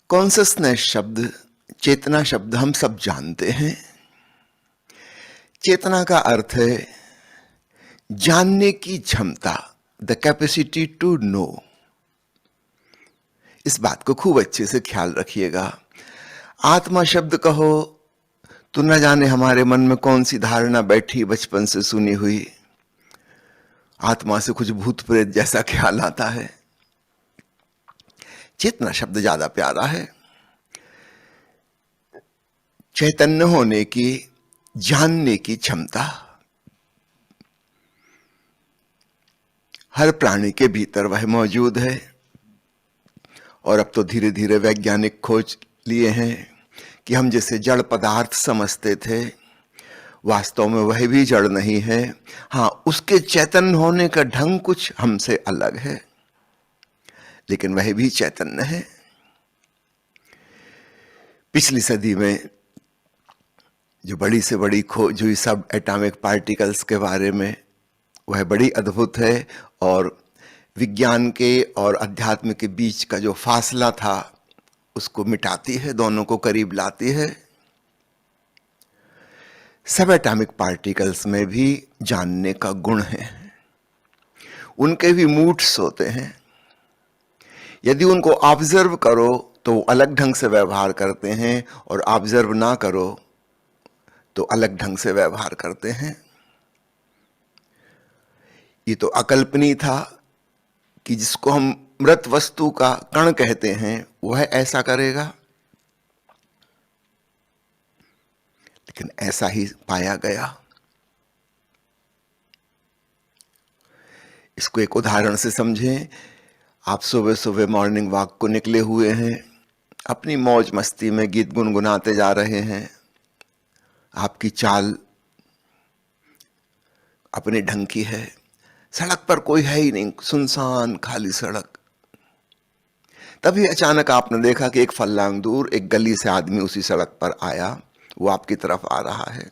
Consciousness शब्द, चेतना शब्द हम सब जानते हैं। चेतना का अर्थ है जानने की क्षमता, द कैपेसिटी टू नो। इस बात को खूब अच्छे से ख्याल रखिएगा। आत्मा शब्द कहो तो न जाने हमारे मन में कौन सी धारणा बैठी बचपन से सुनी हुई। आत्मा से कुछ भूत प्रेत जैसा ख्याल आता है। चेतना शब्द ज्यादा प्यारा है। चैतन्य होने की, जानने की क्षमता हर प्राणी के भीतर वह मौजूद है। और अब तो धीरे धीरे वैज्ञानिक खोज लिए हैं कि हम जैसे जड़ पदार्थ समझते थे, वास्तव में वह भी जड़ नहीं है। हाँ, उसके चैतन्य होने का ढंग कुछ हमसे अलग है, लेकिन वह भी चैतन्य है। पिछली सदी में जो बड़ी से बड़ी खोज हुई सब एटॉमिक पार्टिकल्स के बारे में, वह बड़ी अद्भुत है और विज्ञान के और अध्यात्म के बीच का जो फासला था उसको मिटाती है, दोनों को करीब लाती है। सब एटॉमिक पार्टिकल्स में भी जानने का गुण है। उनके भी मूड्स होते हैं। यदि उनको ऑब्जर्व करो तो वो अलग ढंग से व्यवहार करते हैं, और ऑब्जर्व ना करो तो अलग ढंग से व्यवहार करते हैं। ये तो अकल्पनीय था कि जिसको हम मृत वस्तु का कण कहते हैं वह ऐसा करेगा, लेकिन ऐसा ही पाया गया। इसको एक उदाहरण से समझें। आप सुबह सुबह मॉर्निंग वॉक को निकले हुए हैं, अपनी मौज मस्ती में गीत गुनगुनाते जा रहे हैं। आपकी चाल अपने ढंग की है, सड़क पर कोई है ही नहीं, सुनसान खाली सड़क। तभी अचानक आपने देखा कि एक फल्लांग दूर एक गली से आदमी उसी सड़क पर आया। वो आपकी तरफ आ रहा है।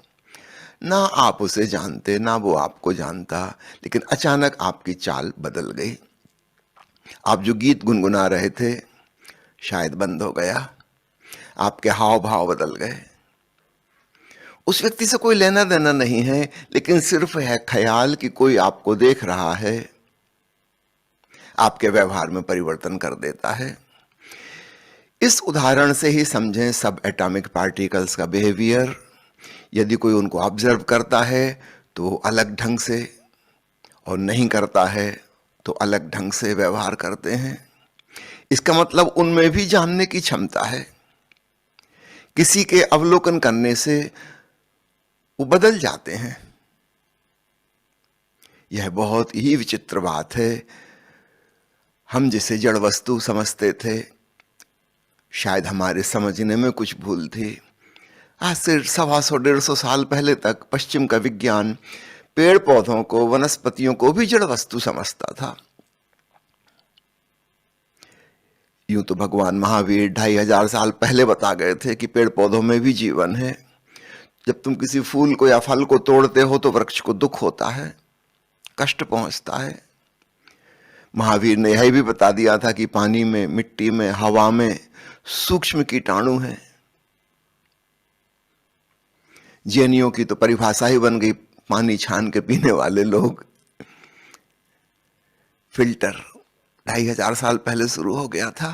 ना आप उसे जानते, ना वो आपको जानता, लेकिन अचानक आपकी चाल बदल गई। आप जो गीत गुनगुना रहे थे शायद बंद हो गया, आपके हाव भाव बदल गए। उस व्यक्ति से कोई लेना देना नहीं है, लेकिन सिर्फ है ख्याल कि कोई आपको देख रहा है, आपके व्यवहार में परिवर्तन कर देता है। इस उदाहरण से ही समझें सब एटॉमिक पार्टिकल्स का बिहेवियर। यदि कोई उनको ऑब्जर्व करता है तो वो अलग ढंग से, और नहीं करता है तो अलग ढंग से व्यवहार करते हैं। इसका मतलब उनमें भी जानने की क्षमता है। किसी के अवलोकन करने से वो बदल जाते हैं। यह बहुत ही विचित्र बात है। हम जिसे जड़ वस्तु समझते थे, शायद हमारे समझने में कुछ भूल थी। आज से 125-150 साल पहले तक पश्चिम का विज्ञान पेड़ पौधों को, वनस्पतियों को भी जड़ वस्तु समझता था। यूं तो भगवान महावीर 2500 साल पहले बता गए थे कि पेड़ पौधों में भी जीवन है। जब तुम किसी फूल को या फल को तोड़ते हो तो वृक्ष को दुख होता है, कष्ट पहुंचता है। महावीर ने यह भी बता दिया था कि पानी में, मिट्टी में, हवा में सूक्ष्म कीटाणु हैं। जैनियों की तो परिभाषा ही बन गई, पानी छान के पीने वाले लोग। फिल्टर 2500 साल पहले शुरू हो गया था।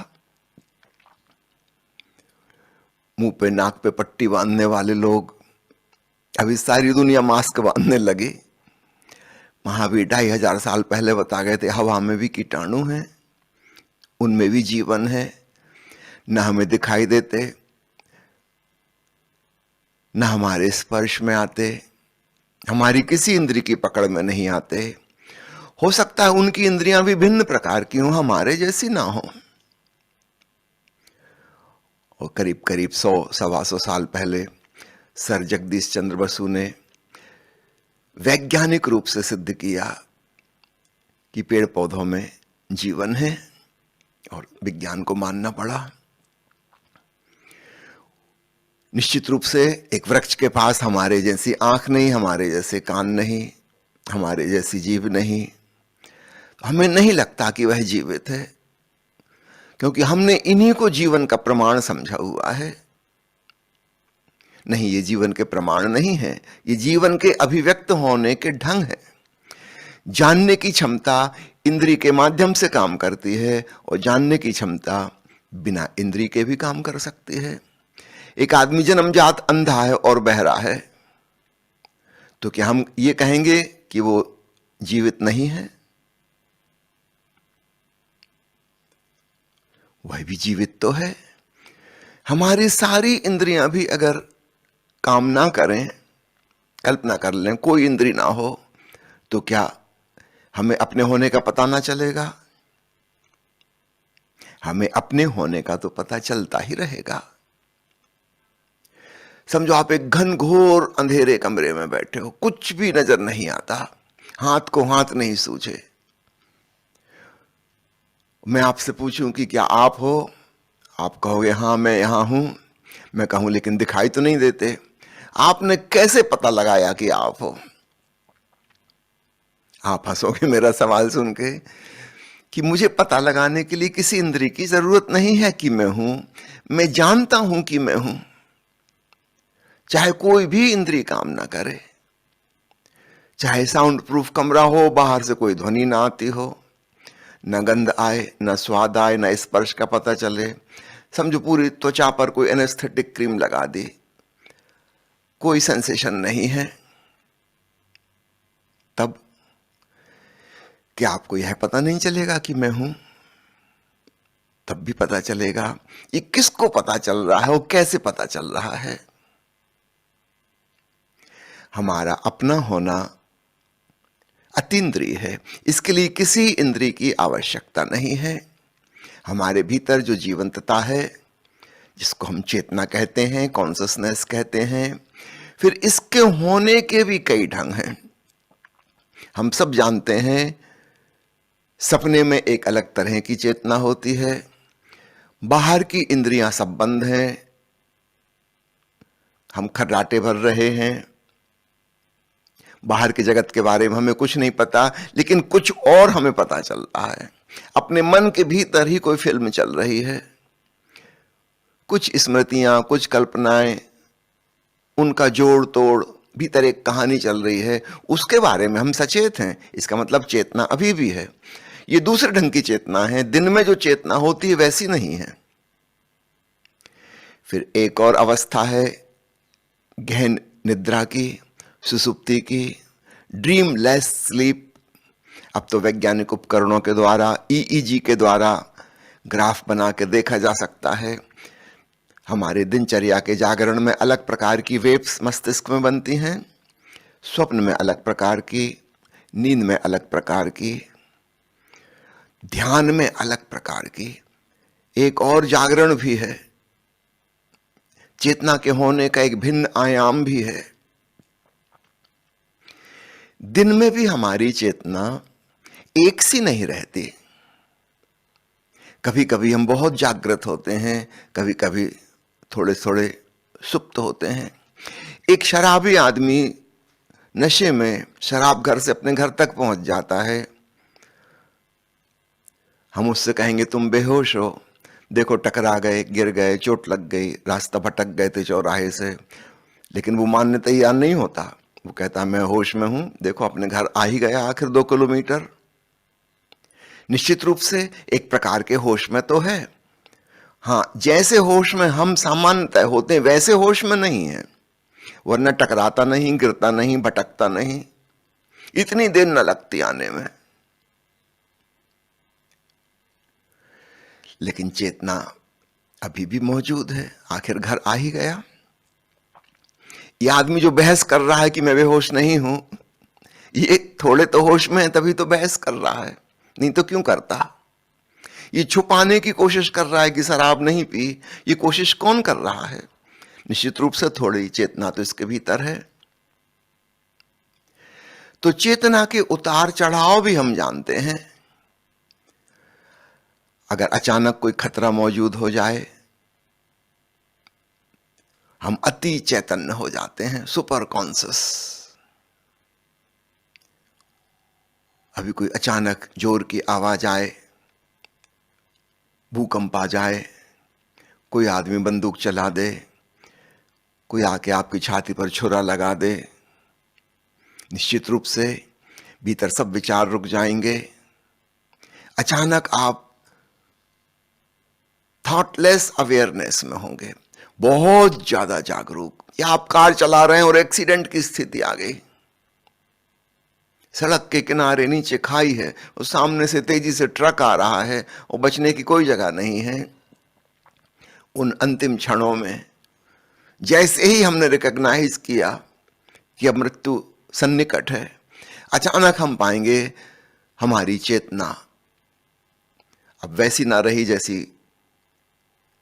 मुंह पे नाक पे पट्टी बांधने वाले लोग, अभी सारी दुनिया मास्क बांधने लगी। महावीर 2500 साल पहले बता गए थे हवा में भी कीटाणु हैं, उनमें भी जीवन है। न हमें दिखाई देते, न हमारे स्पर्श में आते, हमारी किसी इंद्रिय की पकड़ में नहीं आते। हो सकता है उनकी इंद्रियां भी भिन्न प्रकार की हों, हमारे जैसी ना हो। और करीब करीब 100-125 साल पहले सर जगदीश चंद्र बसु ने वैज्ञानिक रूप से सिद्ध किया कि पेड़ पौधों में जीवन है, और विज्ञान को मानना पड़ा। निश्चित रूप से एक वृक्ष के पास हमारे जैसी आंख नहीं, हमारे जैसे कान नहीं, हमारे जैसी जीभ नहीं, हमें नहीं लगता कि वह जीवित है। क्योंकि हमने इन्हीं को जीवन का प्रमाण समझा हुआ है। नहीं, ये जीवन के प्रमाण नहीं है, ये जीवन के अभिव्यक्त होने के ढंग है। जानने की क्षमता इंद्रिय के माध्यम से काम करती है और जानने की क्षमता बिना इंद्रिय के भी काम कर सकती है। एक आदमी जन्मजात अंधा है और बहरा है, तो क्या हम ये कहेंगे कि वो जीवित नहीं है? वह भी जीवित तो है। हमारी सारी इंद्रियां भी अगर काम ना करें, कल्पना कर लें कोई इंद्रिय ना हो, तो क्या हमें अपने होने का पता ना चलेगा? हमें अपने होने का तो पता चलता ही रहेगा। समझो आप एक घनघोर अंधेरे कमरे में बैठे हो, कुछ भी नजर नहीं आता, हाथ को हाथ नहीं सूझे। मैं आपसे पूछूं कि क्या आप हो? आप कहोगे हाँ मैं यहां हूं। मैं कहूं लेकिन दिखाई तो नहीं देते। आपने कैसे पता लगाया कि आप हो? आप हंसोगे मेरा सवाल सुन के कि मुझे पता लगाने के लिए किसी इंद्रिय की जरूरत नहीं है कि मैं हूं। मैं जानता हूं कि मैं हूं, चाहे कोई भी इंद्रिय काम ना करे। चाहे साउंड प्रूफ कमरा हो, बाहर से कोई ध्वनि ना आती हो, न गंध आए, न स्वाद आए, न स्पर्श का पता चले। समझो पूरी त्वचा पर कोई एनेस्थेटिक क्रीम लगा दी, कोई सेंसेशन नहीं है, तब क्या आपको यह पता नहीं चलेगा कि मैं हूं? तब भी पता चलेगा। ये किसको पता चल रहा है और कैसे पता चल रहा है? हमारा अपना होना अतीन्द्रिय है, इसके लिए किसी इंद्रिय की आवश्यकता नहीं है। हमारे भीतर जो जीवंतता है, जिसको हम चेतना कहते हैं, कॉन्शसनेस कहते हैं, फिर इसके होने के भी कई ढंग हैं। हम सब जानते हैं सपने में एक अलग तरह की चेतना होती है, बाहर की इंद्रियां सब बंद हैं, हम खर्राटे भर रहे हैं, बाहर के जगत के बारे में हमें कुछ नहीं पता, लेकिन कुछ और हमें पता चल रहा है। अपने मन के भीतर ही कोई फिल्म चल रही है, कुछ स्मृतियां, कुछ कल्पनाएं, उनका जोड़ तोड़, भीतर एक कहानी चल रही है, उसके बारे में हम सचेत हैं। इसका मतलब चेतना अभी भी है। ये दूसरे ढंग की चेतना है, दिन में जो चेतना होती है वैसी नहीं है। फिर एक और अवस्था है गहन निद्रा की, सुसुप्ति की, ड्रीमलेस स्लीप। अब तो वैज्ञानिक उपकरणों के द्वारा, ईईजी के द्वारा ग्राफ बना के देखा जा सकता है। हमारे दिनचर्या के जागरण में अलग प्रकार की वेव्स मस्तिष्क में बनती हैं, स्वप्न में अलग प्रकार की, नींद में अलग प्रकार की, ध्यान में अलग प्रकार की। एक और जागरण भी है, चेतना के होने का एक भिन्न आयाम भी है। दिन में भी हमारी चेतना एक सी नहीं रहती। कभी कभी हम बहुत जागृत होते हैं, कभी कभी थोड़े थोड़े सुप्त होते हैं। एक शराबी आदमी नशे में शराब घर से अपने घर तक पहुंच जाता है, हम उससे कहेंगे तुम बेहोश हो, देखो टकरा गए, गिर गए, चोट लग गई, रास्ता भटक गए थे चौराहे से। लेकिन वो मानने तैयार नहीं होता। वो कहता मैं होश में हूं, देखो अपने घर आ ही गया आखिर 2 किलोमीटर। निश्चित रूप से एक प्रकार के होश में तो है। हाँ, जैसे होश में हम सामान्यतः होते हैं वैसे होश में नहीं है, वरना टकराता नहीं, गिरता नहीं, भटकता नहीं, इतनी देर न लगती आने में। लेकिन चेतना अभी भी मौजूद है, आखिर घर आ ही गया। ये आदमी जो बहस कर रहा है कि मैं बेहोश नहीं हूं, ये थोड़े तो होश में है तभी तो बहस कर रहा है, नहीं तो क्यों करता? ये छुपाने की कोशिश कर रहा है कि शराब नहीं पी, ये कोशिश कौन कर रहा है? निश्चित रूप से थोड़ी चेतना तो इसके भीतर है। तो चेतना के उतार चढ़ाव भी हम जानते हैं। अगर अचानक कोई खतरा मौजूद हो जाए, हम अति चैतन्य हो जाते हैं, सुपर कॉन्शियस। अभी कोई अचानक जोर की आवाज आए, भूकंप आ जाए, कोई आदमी बंदूक चला दे, कोई आके आपकी छाती पर छुरा लगा दे, निश्चित रूप से भीतर सब विचार रुक जाएंगे। अचानक आप थॉटलेस अवेयरनेस में होंगे, बहुत ज्यादा जागरूक। या आप कार चला रहे हैं और एक्सीडेंट की स्थिति आ गई, सड़क के किनारे नीचे खाई है और सामने से तेजी से ट्रक आ रहा है और बचने की कोई जगह नहीं है। उन अंतिम क्षणों में जैसे ही हमने रिकॉग्नाइज किया कि अब मृत्यु सन्निकट है, अचानक हम पाएंगे हमारी चेतना अब वैसी ना रही जैसी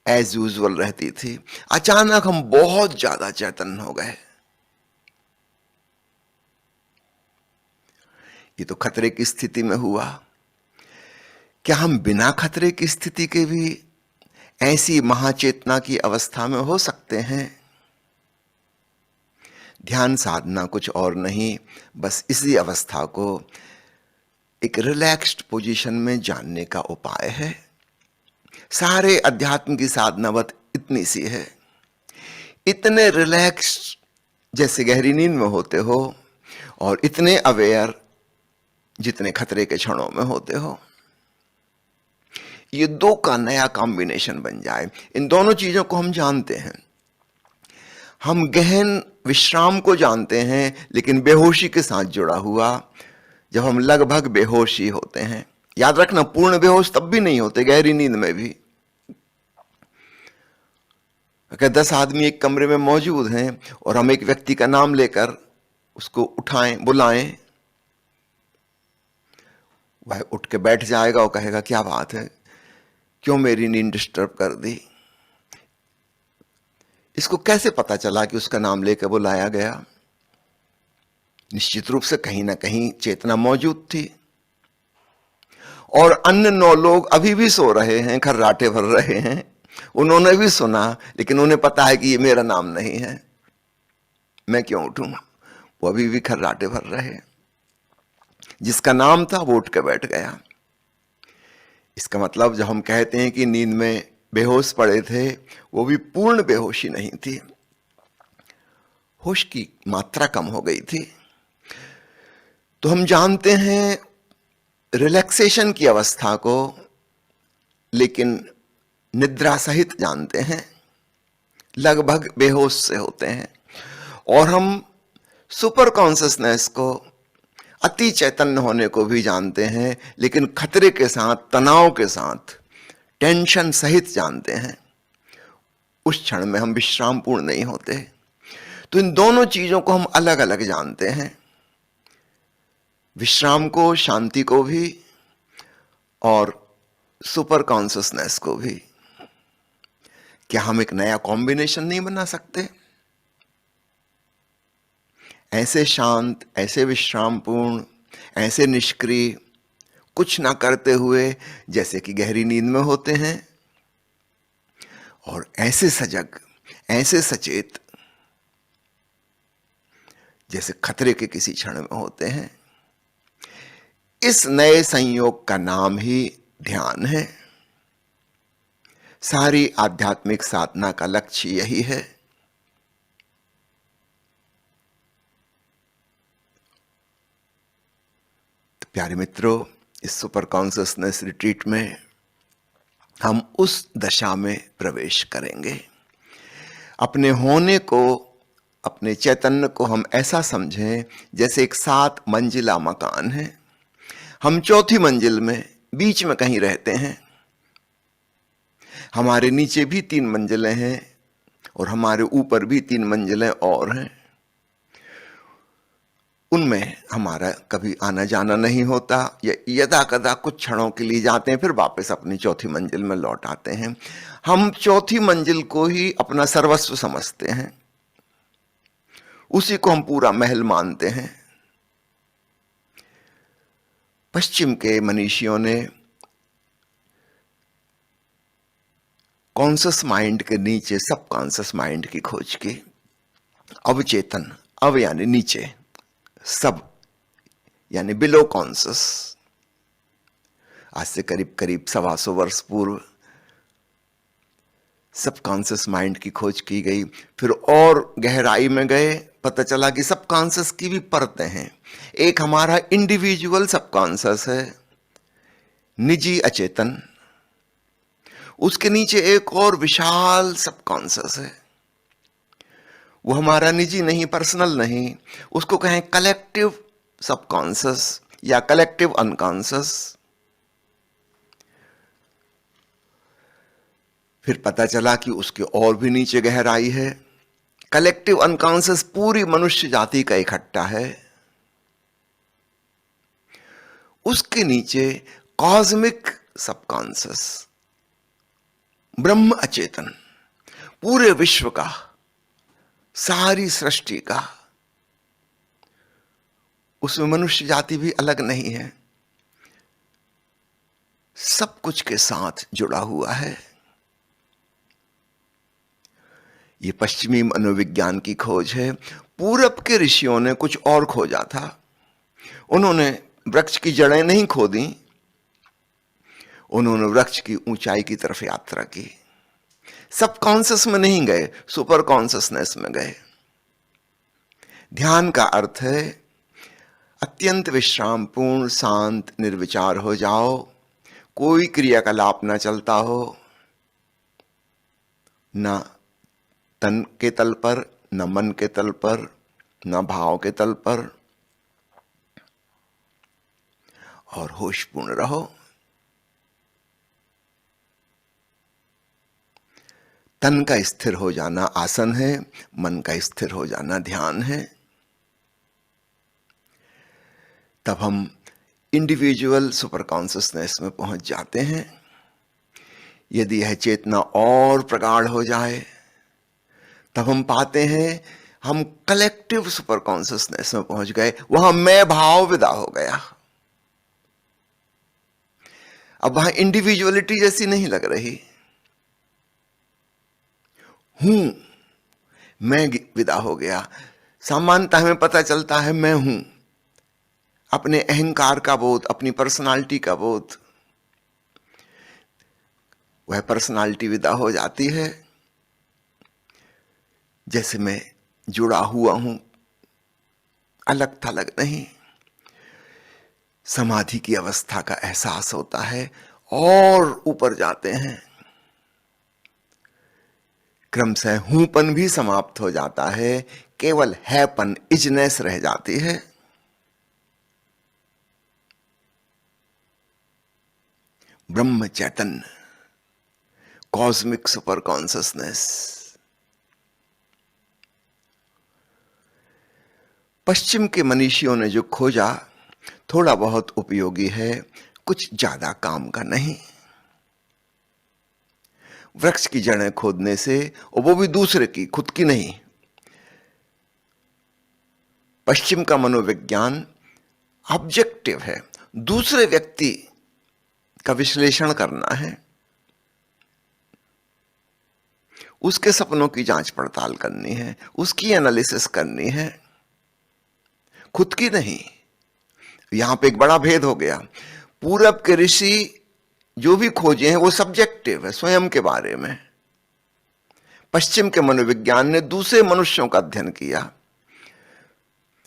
एज यूजुअल रहती थी। अचानक हम बहुत ज्यादा चैतन्य हो गए। ये तो खतरे की स्थिति में हुआ। क्या हम बिना खतरे की स्थिति के भी ऐसी महाचेतना की अवस्था में हो सकते हैं? ध्यान साधना कुछ और नहीं, बस इसी अवस्था को एक रिलैक्स्ड पोजीशन में जानने का उपाय है। सारे अध्यात्म की साधनावत इतनी सी है, इतने रिलैक्स्ड जैसे गहरी नींद में होते हो और इतने अवेयर जितने खतरे के क्षणों में होते हो। ये दो का नया कॉम्बिनेशन बन जाए। इन दोनों चीजों को हम जानते हैं। हम गहन विश्राम को जानते हैं, लेकिन बेहोशी के साथ जुड़ा हुआ, जब हम लगभग बेहोश ही होते हैं। याद रखना, पूर्ण बेहोश तब भी नहीं होते, गहरी नींद में भी। अगर 10 आदमी एक कमरे में मौजूद हैं और हम एक व्यक्ति का नाम लेकर उसको उठाएं, बुलाएं, वह उठ के बैठ जाएगा और कहेगा क्या बात है, क्यों मेरी नींद डिस्टर्ब कर दी। इसको कैसे पता चला कि उसका नाम लेकर बुलाया गया? निश्चित रूप से कहीं ना कहीं चेतना मौजूद थी। और अन्य 9 लोग अभी भी सो रहे हैं, खर्राटे भर रहे हैं। उन्होंने भी सुना, लेकिन उन्हें पता है कि ये मेरा नाम नहीं है, मैं क्यों उठूं। वो अभी भी खर्राटे भर रहे। जिसका नाम था वो उठ के बैठ गया। इसका मतलब जब हम कहते हैं कि नींद में बेहोश पड़े थे, वो भी पूर्ण बेहोशी नहीं थी, होश की मात्रा कम हो गई थी। तो हम जानते हैं रिलैक्सेशन की अवस्था को, लेकिन निद्रा सहित जानते हैं, लगभग बेहोश से होते हैं। और हम सुपर कॉन्शसनेस को, अति चैतन्य होने को भी जानते हैं, लेकिन खतरे के साथ, तनाव के साथ, टेंशन सहित जानते हैं। उस क्षण में हम विश्राम पूर्ण नहीं होते। तो इन दोनों चीजों को हम अलग अलग जानते हैं, विश्राम को, शांति को भी, और सुपर कॉन्शसनेस को भी। क्या हम एक नया कॉम्बिनेशन नहीं बना सकते? ऐसे शांत, ऐसे विश्रामपूर्ण, ऐसे निष्क्रिय, कुछ ना करते हुए जैसे कि गहरी नींद में होते हैं, और ऐसे सजग, ऐसे सचेत जैसे खतरे के किसी क्षण में होते हैं। इस नए संयोग का नाम ही ध्यान है। सारी आध्यात्मिक साधना का लक्ष्य यही है। तो प्यारे मित्रों, इस सुपर कॉन्शसनेस रिट्रीट में हम उस दशा में प्रवेश करेंगे। अपने होने को, अपने चैतन्य को हम ऐसा समझें जैसे एक 7 मंजिला मकान है। हम चौथी मंजिल में बीच में कहीं रहते हैं। हमारे नीचे भी 3 मंजिलें हैं और हमारे ऊपर भी 3 मंजिलें और हैं। उनमें हमारा कभी आना जाना नहीं होता, या यदा कदा कुछ क्षणों के लिए जाते हैं, फिर वापस अपनी चौथी मंजिल में लौट आते हैं। हम चौथी मंजिल को ही अपना सर्वस्व समझते हैं, उसी को हम पूरा महल मानते हैं। पश्चिम के मनीषियों ने कॉन्शस माइंड के नीचे सब कॉन्शस माइंड की खोज की। अवचेतन, अव यानी नीचे, सब यानी बिलो कॉन्शस। आज से करीब करीब 125 वर्ष पूर्व सबकॉन्शियस माइंड की खोज की गई, फिर और गहराई में गए, पता चला कि सबकॉन्शियस की भी परतें हैं। एक हमारा इंडिविजुअल सबकॉन्शियस है, निजी अचेतन, उसके नीचे एक और विशाल सबकॉन्शियस है, वो हमारा निजी नहीं, पर्सनल नहीं, उसको कहें कलेक्टिव सबकॉन्शियस या कलेक्टिव अनकॉन्शियस। फिर पता चला कि उसके और भी नीचे गहराई है। कलेक्टिव अनकॉन्शियस पूरी मनुष्य जाति का इकट्ठा है। उसके नीचे कॉस्मिक सबकॉन्शियस, ब्रह्म अचेतन, पूरे विश्व का, सारी सृष्टि का। उसमें मनुष्य जाति भी अलग नहीं है, सब कुछ के साथ जुड़ा हुआ है। ये पश्चिमी मनोविज्ञान की खोज है। पूरब के ऋषियों ने कुछ और खोजा था। उन्होंने वृक्ष की जड़ें नहीं खोदी, उन्होंने वृक्ष की ऊंचाई की तरफ यात्रा की। सबकॉन्शियस में नहीं गए, सुपर कॉन्शियसनेस में गए। ध्यान का अर्थ है अत्यंत विश्राम पूर्ण, शांत, निर्विचार हो जाओ, कोई क्रियाकलाप ना चलता हो, ना तन के तल पर, न मन के तल पर, न भाव के तल पर, और होशपूर्ण रहो। तन का स्थिर हो जाना आसन है, मन का स्थिर हो जाना ध्यान है। तब हम इंडिविजुअल सुपर कॉन्शियसनेस में पहुंच जाते हैं। यदि यह चेतना और प्रगाढ़ हो जाए तब हम पाते हैं हम कलेक्टिव सुपर कॉन्शियसनेस में पहुंच गए। वहां मैं भाव विदा हो गया। अब वहां इंडिविजुअलिटी जैसी नहीं लग रही, हूं, मैं विदा हो गया। सामान्यतः हमें पता चलता है मैं हूं, अपने अहंकार का बोध, अपनी पर्सनालिटी का बोध, वह पर्सनालिटी विदा हो जाती है। जैसे मैं जुड़ा हुआ हूं, अलग थलग नहीं। समाधि की अवस्था का एहसास होता है और ऊपर जाते हैं। क्रमशः हूंपन भी समाप्त हो जाता है, केवल हैपन, इजनेस रह जाती है। ब्रह्म चैतन्य, कॉस्मिक सुपर कॉन्शियसनेस। पश्चिम के मनीषियों ने जो खोजा थोड़ा बहुत उपयोगी है, कुछ ज्यादा काम का नहीं। वृक्ष की जड़ें खोदने से, और वो भी दूसरे की, खुद की नहीं। पश्चिम का मनोविज्ञान ऑब्जेक्टिव है, दूसरे व्यक्ति का विश्लेषण करना है, उसके सपनों की जांच पड़ताल करनी है, उसकी एनालिसिस करनी है, खुद की नहीं। यहां पे एक बड़ा भेद हो गया। पूरब के ऋषि जो भी खोजे हैं वो सब्जेक्टिव है, स्वयं के बारे में। पश्चिम के मनोविज्ञान ने दूसरे मनुष्यों का अध्ययन किया,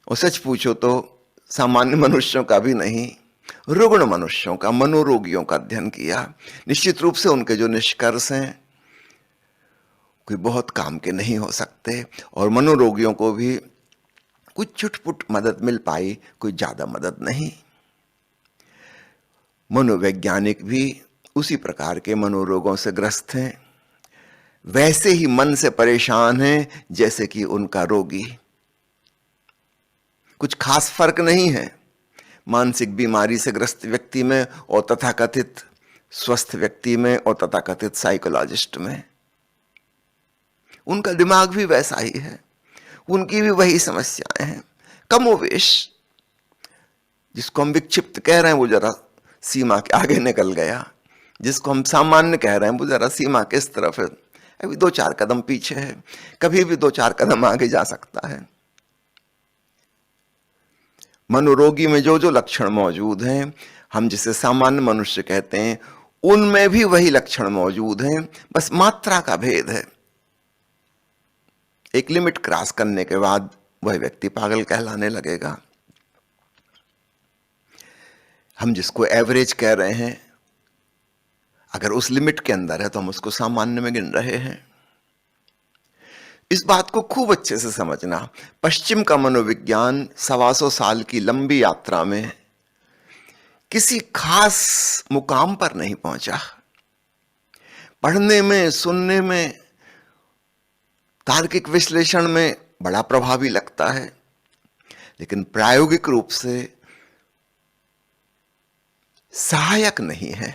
और सच पूछो तो सामान्य मनुष्यों का भी नहीं, रुग्ण मनुष्यों का, मनोरोगियों का अध्ययन किया। निश्चित रूप से उनके जो निष्कर्ष हैं कोई बहुत काम के नहीं हो सकते, और मनोरोगियों को भी कुछ छुटपुट मदद मिल पाई, कोई ज्यादा मदद नहीं। मनोवैज्ञानिक भी उसी प्रकार के मनोरोगों से ग्रस्त हैं, वैसे ही मन से परेशान हैं जैसे कि उनका रोगी। कुछ खास फर्क नहीं है मानसिक बीमारी से ग्रस्त व्यक्ति में और तथाकथित स्वस्थ व्यक्ति में और तथाकथित साइकोलॉजिस्ट में। उनका दिमाग भी वैसा ही है, उनकी भी वही समस्याएं हैं, कमोवेश। जिसको हम विक्षिप्त कह रहे हैं वो जरा सीमा के आगे निकल गया, जिसको हम सामान्य कह रहे हैं वो जरा सीमा के इस तरफ है, अभी 2-4 कदम पीछे है, कभी भी 2-4 कदम आगे जा सकता है। मनोरोगी में जो जो लक्षण मौजूद हैं, हम जिसे सामान्य मनुष्य कहते हैं, उनमें भी वही लक्षण मौजूद हैं, बस मात्रा का भेद है। एक लिमिट क्रॉस करने के बाद वह व्यक्ति पागल कहलाने लगेगा। हम जिसको एवरेज कह रहे हैं, अगर उस लिमिट के अंदर है तो हम उसको सामान्य में गिन रहे हैं। इस बात को खूब अच्छे से समझना। पश्चिम का मनोविज्ञान 125 साल की लंबी यात्रा में किसी खास मुकाम पर नहीं पहुंचा। पढ़ने में, सुनने में, तार्किक विश्लेषण में बड़ा प्रभावी लगता है, लेकिन प्रायोगिक रूप से सहायक नहीं है।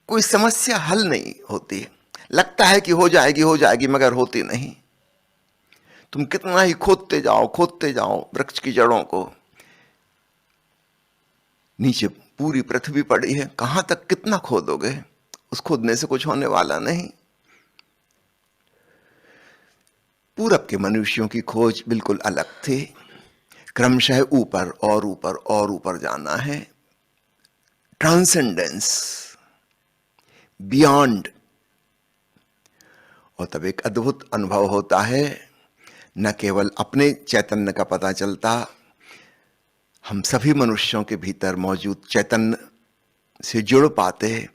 कोई समस्या हल नहीं होती। लगता है कि हो जाएगी, मगर होती नहीं। तुम कितना ही खोदते जाओ वृक्ष की जड़ों को, नीचे पूरी पृथ्वी पड़ी है, कहां तक कितना खोदोगे? उस खोदने से कुछ होने वाला नहीं। पूरब के मनुष्यों की खोज बिल्कुल अलग थी। क्रमशः ऊपर और ऊपर और ऊपर जाना है, ट्रांसेंडेंस, बियॉन्ड। और तब एक अद्भुत अनुभव होता है। न केवल अपने चैतन्य का पता चलता, हम सभी मनुष्यों के भीतर मौजूद चैतन्य से जुड़ पाते।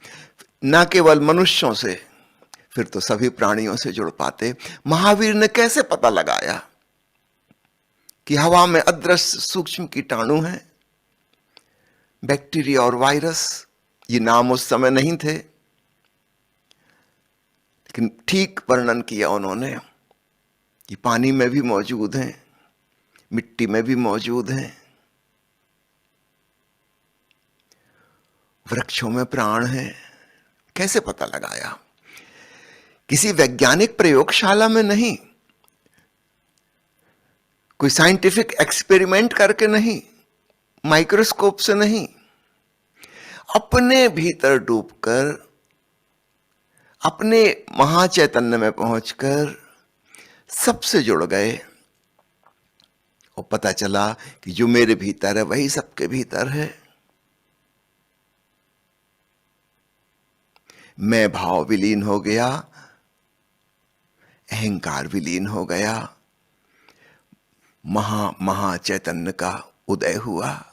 न केवल मनुष्यों से, फिर तो सभी प्राणियों से जुड़ पाते। महावीर ने कैसे पता लगाया कि हवा में अदृश्य सूक्ष्म कीटाणु हैं, बैक्टीरिया और वायरस? ये नाम उस समय नहीं थे, लेकिन ठीक वर्णन किया उन्होंने कि पानी में भी मौजूद हैं, मिट्टी में भी मौजूद हैं, वृक्षों में प्राण है। कैसे पता लगाया? किसी वैज्ञानिक प्रयोगशाला में नहीं, कोई साइंटिफिक एक्सपेरिमेंट करके नहीं, माइक्रोस्कोप से नहीं, अपने भीतर डूबकर, अपने महाचैतन्य में पहुंचकर सबसे जुड़ गए। और पता चला कि जो मेरे भीतर है वही सबके भीतर है। मैं भाव विलीन हो गया, अहंकार विलीन हो गया, महा चैतन्य का उदय हुआ।